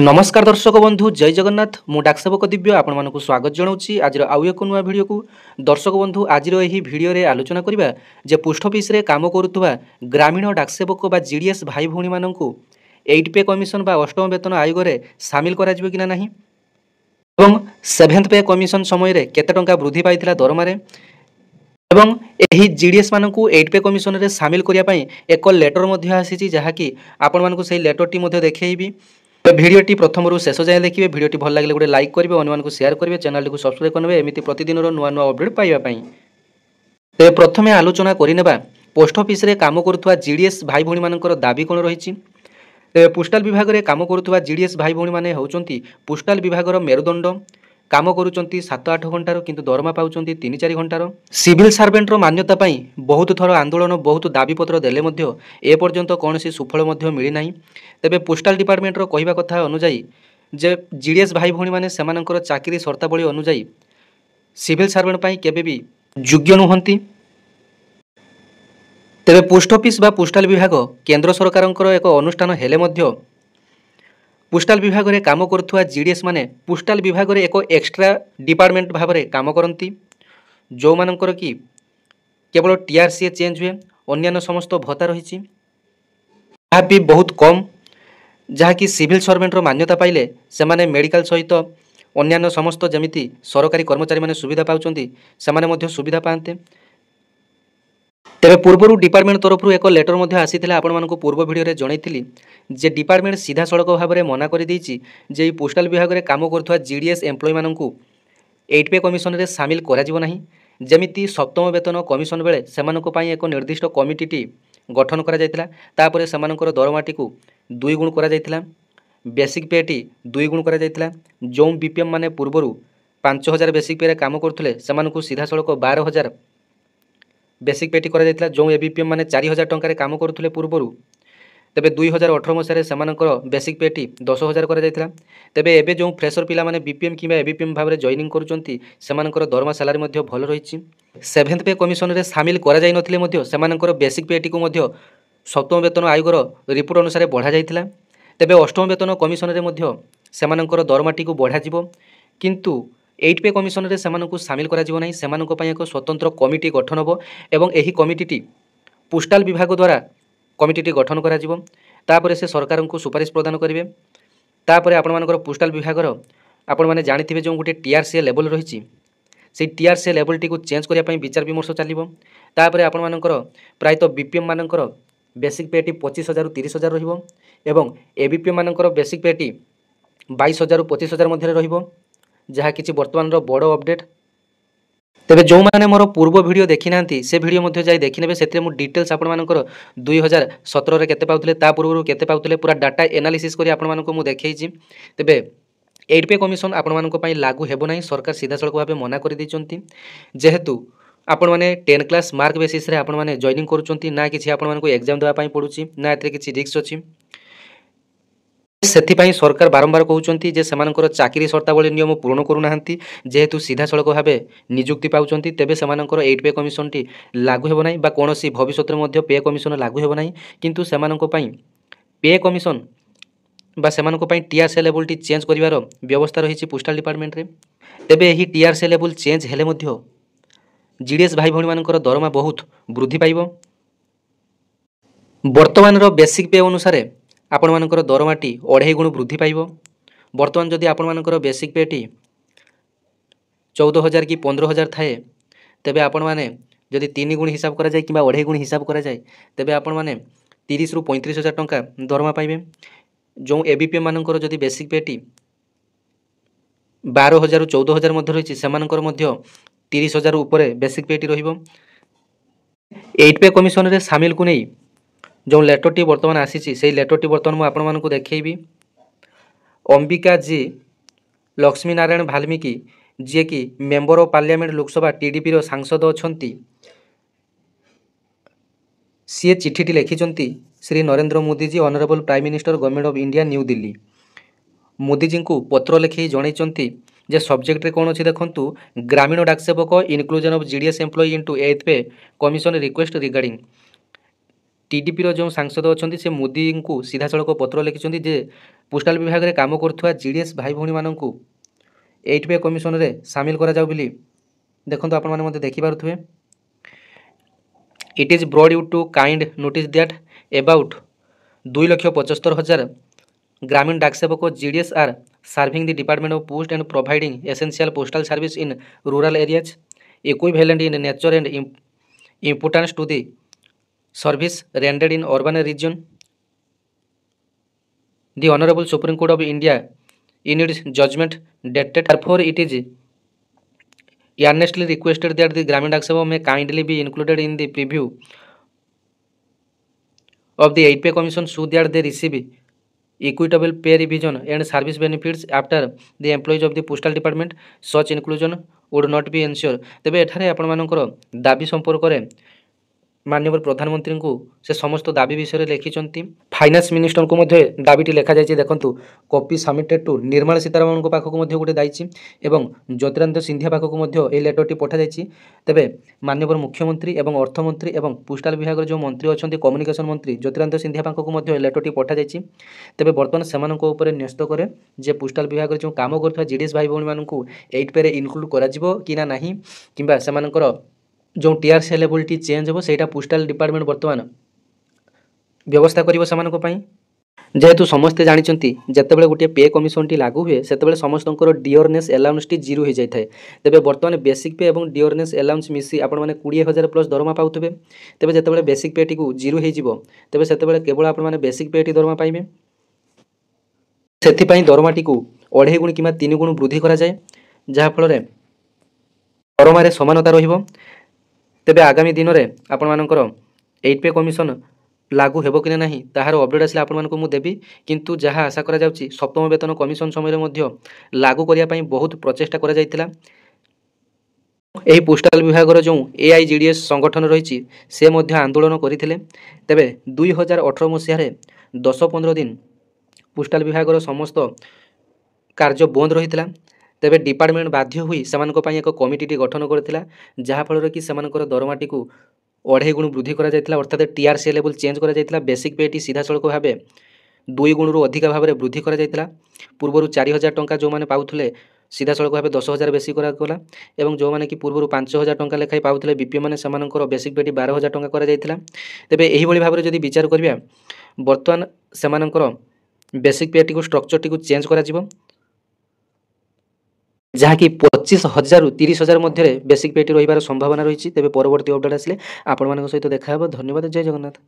नमस्कार दर्शक बंधु जय जगन्नाथ मु डाकसेवक दिव्य आपण मानक स्वागत जनाऊँगी आज आउ एक नुआ भिडियो को दर्शक बंधु आज भिडियो रे आलोचना करबा जे पोस्ट ऑफिस रे काम करुवा ग्रामीण डाकसेवक बा जीडीएस भाई भौणी मानक 8 पे कमिशन बा अष्टम वेतन आयोग रे सामिल करा जिवो कि नाही एवं 7th पे कमिशन समय रे केते टंका वृद्धि पाइथिला दरमारे एवं एही जीडीएस मानकू 8 पे कमिशन रे सामिल करिया पई एक लेटर मध्ये आसीची जहाकी आपण मानकू सेही लेटर टी मध्ये देखैबी। तो भिडियोटी प्रथम शेष जाए देखिए भिडियोटी भल लगे गोटे लाइक करेंगे अन्य शेयर करेंगे चैनल को सब्सक्राइब करेंगे एमती प्रतिदिन नुआ नुआ अपडेट पाइबापी। तो प्रथम आलोचना करने पोस्ट ऑफिस रे काम करुवा जीडीएस भाई भौणी मानकर दाबी कौन रही। पोस्टाल विभाग रे काम करुवा जीडीएस भाई भौणी माने होउचंती पोस्टाल विभाग मेरुदंड काम करुचंती 7-8 घंटार किंतु दरमा पाउचंती 3-4 घंटार। सिविल सर्वेंटर मान्यता पाई बहुत थर आंदोलन बहुत दाबीपत्र देले मध्य ए पर्यंत कौन सुफल मिली ना। तेबे पोस्टाल डिपार्टमेंटर कहवा कथा अनुजाई जे जीडीएस भाई भौणी माने सेमानकर चाकरी शर्तावली अनुजाई सिविल सर्वेंट पाई केबे भी योग्य नुहंती। तेबे पोस्ट ऑफिस बा पोस्टाल विभाग केंद्र सरकारंकर एक अनुष्ठान हेले मध्य पोस्टाल विभाग रे काम करुवा जीडीएस माने पोस्टाल विभाग रे एक एक्स्ट्रा डिपार्टमेंट भाव में काम करती जो मानकर कि केवल टीआरसी चेंज हुए अन्य समस्त भत्ता रही भी बहुत कम जहाँकि सिविल सर्वेंटर मान्यता पाइले से माने मेडिकल सहित अन्य समस्त जमिति सरकारी कर्मचारी माने सुविधा पाउचंती से माने सुविधा पाते। तेरे पूर्व डिपार्टमेंट तरफ एक लेटर मध्य आसीथिला आपण मानकु पूर्व वीडियो रे जणैथिली जे डिपार्टमेंट सीधा सड़क भाव में मना कर देछि जे पोस्टाल विभाग रे काम करथुवा जीडीएस एम्प्लॉय मानकु 8 पे कमिशन रे शामिल करा जिवो नाही। जेमिति सप्तम वेतन कमिशन बेले सेमानकु पाई एक निर्दिष्ट कमिटी गठन करा जायतिला तापरे सेमानकर दरमाटी को 2 गुण करा जायतिला बेसिक पे टी 2 गुण करा जायतिला जो बीपीएम माने पूर्वरु 5000 बेसिक पे रे काम करथुले सेमानकु सीधा सड़क 12000 बेसिक पेटी करा जायतिला जो एबीपीएम माने 4000 टंका काम करुले पूर्वर। तेबे 2018 मसीह सेमानकर बेसिक पेटी 10,000 करा जायतिला। तेबे एबे जो फ्रेशर पिला माने बीपीएम किबा एबीपीएम भाव में जॉइनिंग करुचंती सेमानकर दरमा सैलरी मध्य भल रही। 7th पे कमिशन रे शामिल करा जाय नथिले मध्य सेमानकर बेसिक पेटी को मध्य सप्तम वेतन आयोगर रिपोर्ट अनुसार बढ़ा जायतिला। तेबे अष्टम वेतन कमिशन रे मध्य सेमानकर दरमाटी को बढ़ा जिवो किंतु 8 पे कमिशन रे सेमानकु शामिल करा जिवो नाही। सेमानक पई एक स्वतंत्र कमिटी गठन होबो एवं एही कमिटी पोस्टाल विभाग द्वारा कमिटी गठन करा जिवो तापरे से सरकार को सुपारिश प्रदान करिवे। तापरे आपण मानकर पोस्टाल विभाग आपण माने जानिथिबे जो गोटे टीआरसी लेवल रही से टीआरसी लेवल टी को चेंज करिया पई विचार विमर्श चलिबो। तापरे आपण मानकर प्रायत बीपीएम मानकर बेसिक पेटी 25,000 रु 30,000 रहिबो एवं एबीपीएम मानकर बेसिक पेटी 22,000 रु 25,000 मध्य रहिबो जहाँ किसी वर्तमान बड़ अपडेट। तेबे जो माने मोर पूर्व वीडियो देखि नांती से वीडियो मध्य जाई देखि नेबे सेते मु डिटेल्स आपण मानकर 2017 रे केते पाउतले ता पूर्व केते पाउतले पूरा डाटा एनालिसिस करी आपण मानको मु देखैछि। तेबे 8 पे कमिशन आपण मानको पई लागू हेबो नाही सरकार सीधा सड़क भाबे मना कर दैचंती जेहेतु आपण माने 10 क्लास मार्क बेसिस रे आपण माने जॉइनिंग करूचंती ना किछि आपण मानको एग्जाम देबा पई पडुची ना एतरे किछि रिस्क अछि। सेथिपाई सरकार बारंबार कहउचंती जे सेमानकर चाकरी शर्तावली नियम पूर्ण करू नाहंती जेहेतु सीधा सड़क भावे नियुक्ति पाउचंती तेबे सेमानकर 8 पे कमिशन टी लागू हेबो नाही बा कोनोसी भविष्यत रे मध्य पे कमिशन लागू हेबो नाही किंतु सेमानक पई पे कमिशन बा सेमानक पई टीआरसी लेवल टी चेंज करिवार व्यवस्था रहिछि पोस्टल डिपार्टमेंट रे। तेबे एही टीआरसी लेवल चेंज हेले मध्य जीडीएस भाई भौणी मानकर दरमा बहुत वृद्धि पाइबो। वर्तमान रो बेसिक पे अनुसार आपण मानकर दरमाटी 2.5 गुण वृद्धि पाइबो। वर्तमान जदि आपण मानकर बेसिक पेटी 14,000 कि 15,000 थाए तेबे आपण माने जदि 3 गुण हिसाब करा जाय किबा 2.5 गुण हिसाब करा जाय तेबे आपण माने 30 रु 35,000 टंका दरमा पाइबे। जो एबीपीएम मानकर जदि बेसिक पेटी 12,000 रु 14,000 मध्य रही सेमानकर मध्य 30,000 ऊपर बेसिक पेटी रहिबो। 8 पे कमिशन रे शामिल को नहीं जो लेटर टी वर्तमान आसी से लेटर टी वर्तमान मु आपण मानकु देखैबी। अंबिका जी लक्ष्मी नारायण वाल्मीकि जी कि member of parliament Lok Sabha TDP रो सांसद अछंती सी चिट्ठी लिखिचंती Shri Narendra Modi ji honourable prime minister government of India New Delhi. Modi ji को पत्र लिखि जणैचंती जे सब्जेक्ट रे कोन अछि देखंतु Gramin Dak Sevak inclusion of GDS employ into 8th pay commission request regarding TDP रो जो सांसद अच्छा से मोदी को सीधा सड़क पत्र लिखिं जे पोस्टाल विभाग में काम करुवा जीडीएस भाई भौणी मानू 8 पे कमिशन रे सामिल करा जाऊ बोली देखो आपण मैंने देखिपे it is brought you to kind notice that about 2,75,000 Gramin Dak Sevak GDS are serving the department of post and providing essential postal service in rural areas equivalent in nature and importance to the service rendered in urban region the honourable supreme court of India in its judgment dated therefore it is earnestly requested that the Gramin Dak Sabha may kindly be included in the preview of the 8 pay commission so that they receive equitable pay revision and service benefits after the employees of the postal department such inclusion would not be ensured तेबे एठारे आपण मानकर दाबी संपर्क रे माननीय प्रधानमंत्री को से समस्त दाबी विषय लिखिं फाइनान्स मिनिस्टर को दाबीटी लिखा जाए देखूँ copy submitted to Nirmala Sitharaman पाखक गोटे जाइए ज्योतिरादित्य सिंधिया पाखक ये लेटरटी पठाई तेबे माननीय मुख्यमंत्री और अर्थमंत्री और पोस्टाल विभाग जो मंत्री अच्छा कम्युनिकेशन मंत्री ज्योतिरादित्य सिंधिया पाखक लेटरटी पठाई तेबे बर्तमान से न्यस्त करे जे पोस्टाल विभाग जो काम कर जीडीएस भाई भौणी मानू 8 पे इनक्लूड करा नहीं किंबा सेमानकर जो टीआर सेलेबिलिटी चेंज हो सेटा पोस्टाल डिपार्टमेंट बर्तमान व्यवस्था करिवो समानको पई जेहेतु समस्ते जानिचंती जेतेबेले गोटे पे कमिशन टी लागू हुए सेतेबेले समस्तंकर डियरनेस अलाउंस टी जीरो हो जाए तेबे बर्तमान बेसिक पे और डियरनेस अलाउंस मिसी आपण माने 20,000 प्लस दरमा पाउतबे तेबे जेतेबेले बेसिक पे टी को जीरो हो जिवो तेबे सेतेबेले केवल आपण माने बेसिक पे टी दरमा पाइबे सेथि पई दरमा टी को 2.5 गुण किमा 3 गुण वृद्धि करा जाए जहा फल रे दरमा रे समानता रहिबो तेबे आगामी दिन में आपण मानकर 8 पे कमिशन लागू हेबो कि नहीं ताहार अपडेट आसले आपण मानकु मु देबी किंतु जहाँ आशा करा जाउची सप्तम वेतन कमिशन समय मध्य लागू करिया पई बहुत प्रचेष्टा करा जायतिला एही पोस्टाल विभाग जो एआईजीडीएस संगठन रही से मध्य आंदोलन करथिले तेबे 2018 मसीह 10-15 दिन पोस्टाल विभाग समस्त कार्य बंद रही तेबे डिपार्टमेंट बाध्य हुई सेमानक पई एक कमिटी गठन करथिला जहा फल कि सेमानकर दरमाटी को 2.5 गुण वृद्धि करा जायतिला अर्थात टीआरसी लेवल चेंज करा जायतिला बेसिक पे टी सीधा सड़क भाव 2 गुण रु अधिक भाव में वृद्धि करा जायतिला पूर्व 4,000 टंका जो माने पाउथले सीधा सड़क भाव 10,000 बेसी करा गला एवं जो माने कि पूर्व 5,000 टंका लेखाई पाउथले बीपीओ माने सेमानकर बेसिक पे टी 12,000 टंका करा जायतिला तेबे एही भली भाव जदि विचार करिया वर्तमान सेमानकर बेसिक पे टी को स्ट्रक्चर टी को चेंज करा जिवो जहाँकि 25,000 रु 30,000 मध्य बेसिक पेटी रही संभावना रही तेज परवर्ती अपडेट आसिले आपण सहित देखा। धन्यवाद। जय जगन्नाथ।